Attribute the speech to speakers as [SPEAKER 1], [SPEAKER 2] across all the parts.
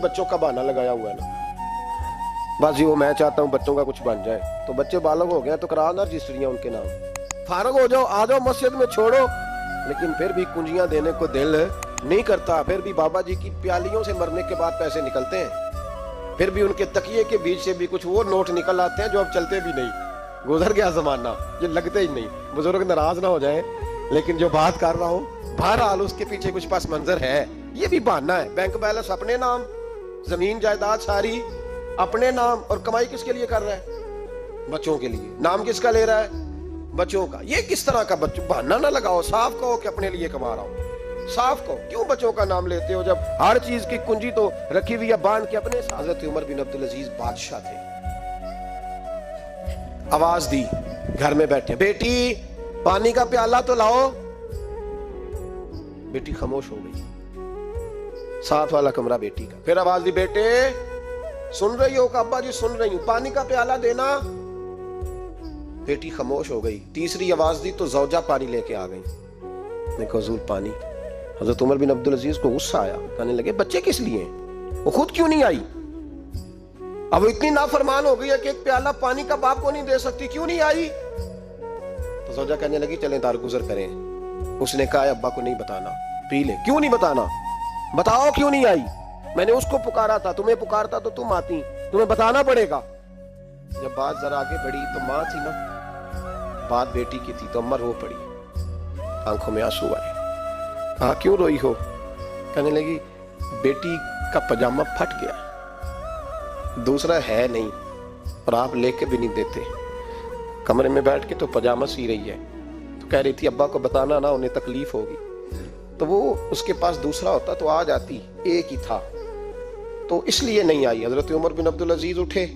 [SPEAKER 1] बच्चों का बहाना लगाया हुआ है ना, बस जी वो मैं चाहता हूँ बच्चों का कुछ बन जाए। तो बच्चे बालग हो गए तो करा ना रजिस्ट्रियां उनके नाम, फारग हो जाओ, आ जाओ मस्जिद में छोड़ो। लेकिन फिर भी कुंजियां देने को दिल नहीं करता। फिर भी बाबा जी की प्यालियों से मरने के बाद पैसे निकलते हैं, फिर भी उनके तकिए के बीच से भी कुछ वो नोट निकल आते हैं जो अब चलते भी नहीं। गुजर गया जमाना, ये लगते ही नहीं। बुजुर्ग नाराज ना हो जाए, लेकिन जो बात कर रहा हूँ बहरहाल उसके पीछे कुछ पास मंजर है। ये भी बहाना है। बैंक बैलेंस अपने नाम, जमीन जायदाद सारी अपने नाम, और कमाई किसके लिए कर रहा है? बच्चों के लिए। नाम किसका ले रहा है? बच्चों का। ये किस तरह का बच्चों? बहाना ना लगाओ, साफ कहो कि अपने लिए कमा रहा हूं। साफ कहो, क्यों बच्चों का नाम लेते हो जब हर चीज की कुंजी तो रखी हुई है बांध के अपने। हजरत उमर बिन अब्दुल अजीज बादशाह थे। आवाज दी, घर में बैठे, बेटी पानी का प्याला तो लाओ। बेटी खामोश हो गई। साथ वाला कमरा बेटी का। फिर आवाज दी, बेटे सुन रही हो? अब्बा जी सुन रही हूं, पानी का प्याला देना। बेटी खामोश हो गई। तीसरी आवाज दी तो जौजा पानी लेके आ गई। देखो हुजूर पानी। हजरत उमर बिन अब्दुल अजीज को गुस्सा आया, कहने लगे बच्चे किस लिए? वो खुद क्यों नहीं आई? अब इतनी नाफरमान हो गई है कि एक प्याला पानी का बाप को नहीं दे सकती, क्यों नहीं आई? तो जौजा कहने लगी चलें दारगुजर करें। उसने कहा अब्बा को नहीं बताना, पी ले। क्यों नहीं बताना? बताओ क्यों नहीं आई? मैंने उसको पुकारा था, तुम्हें पुकारता तो तुम आती, तुम्हें बताना पड़ेगा। जब बात जरा आगे बढ़ी तो माँ थी ना, बात बेटी की थी, तो अम्मा रो पड़ी, आंखों में आंसू आए। कहा क्यों रोई हो? कहने लगी बेटी का पजामा फट गया, दूसरा है नहीं, और आप लेके भी नहीं देते। कमरे में बैठ के तो पजामा सी रही है, तो कह रही थी अब्बा को बताना ना, उन्हें तकलीफ होगी। तो वो उसके पास दूसरा होता तो आ जाती, एक ही था, तो इसलिए नहीं आई। हजरत उमर बिन अब्दुल अजीज उठे,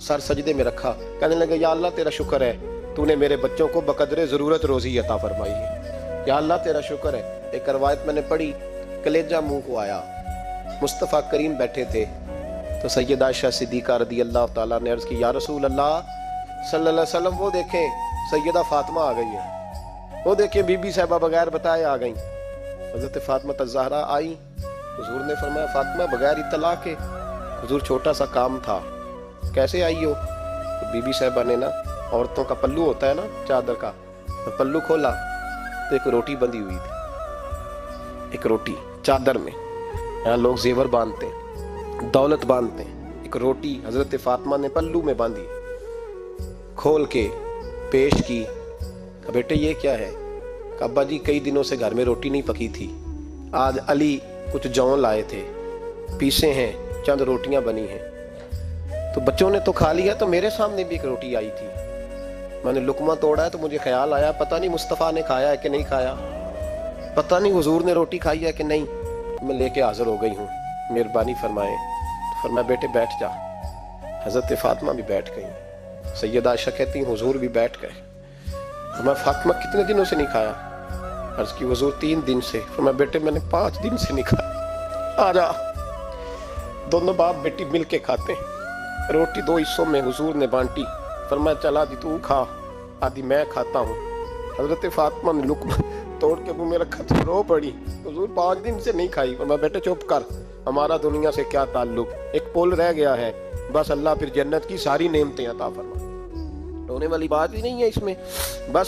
[SPEAKER 1] सर सजदे में रखा, कहने लगे या अल्लाह तेरा शुक्र है तूने मेरे बच्चों को बकदरे जरूरत रोजी अता फरमाई है। या अल्लाह तेरा शुक्र है। एक रवायत मैंने पढ़ी, कलेजा मुंह को आया। मुस्तफ़ा करीम बैठे थे तो सैयदा आयशा सिद्दीक़ा रदी अल्लाह ताला ने अर्ज की या रसूल अल्लाह सल्लल्लाहु अलैहि वसल्लम, वो देखें सैयदा फातिमा आ गई है, वो देखें बीबी साहिबा बगैर बताए आ गई। हजरत फातिमा तज़हरा आई, हुजूर ने फरमाया फातिमा बगैर इत्तला के। हुजूर छोटा सा काम था, कैसे आई हो? तो बीबी साहिबा ने ना, औरतों का पल्लू होता है ना चादर का, तो पल्लू खोला तो एक रोटी बंधी हुई थी, एक रोटी चादर में। यहाँ लोग जेवर बांधते हैं, दौलत बांधते हैं, एक रोटी हजरत फातिमा ने पल्लू में बांधी, खोल के पेश की। बेटे ये क्या है? अब्बा जी कई दिनों से घर में रोटी नहीं पकी थी, आज अली कुछ जौ लाए थे, पीसे हैं, चंद रोटियां बनी हैं, तो बच्चों ने तो खा लिया, तो मेरे सामने भी एक रोटी आई थी, मैंने लुकमा तोड़ा है तो मुझे ख्याल आया पता नहीं मुस्तफ़ा ने खाया है कि नहीं खाया, पता नहीं हुजूर ने रोटी खाई है कि नहीं, मैं लेके हाजिर हो गई हूँ, मेहरबानी फरमाएं। तो फरमाया बेटे बैठ जा। हजरत फातिमा भी बैठ गई। सैयदा आयशा कहती हुजूर भी बैठ गए। फरमाया फातिमा कितने दिनों से नहीं खाया? अर्ज की हुजूर 3 दिन से। फरमाया बेटे मैंने 5 दिन से नहीं खाया, आ जा। दोनों बाप बेटी मिल के खाते हैं। रोटी 2 हिस्सों में हुजूर ने बांटी। फरमाया चला आदि तू खा, आदि मैं खाता हूँ। हजरत फातिमा ने लुकमा तोड़ के मुंह में रखा तो रो पड़ी, हुजूर 5 दिन से नहीं खाई। फरमाया बेटे चुप कर, हमारा दुनिया से क्या ताल्लुक, एक पुल रह गया है, बस अल्लाह फिर जन्नत की सारी नेमतें अता फरमा। रोने वाली बात ही नहीं है इसमें, बस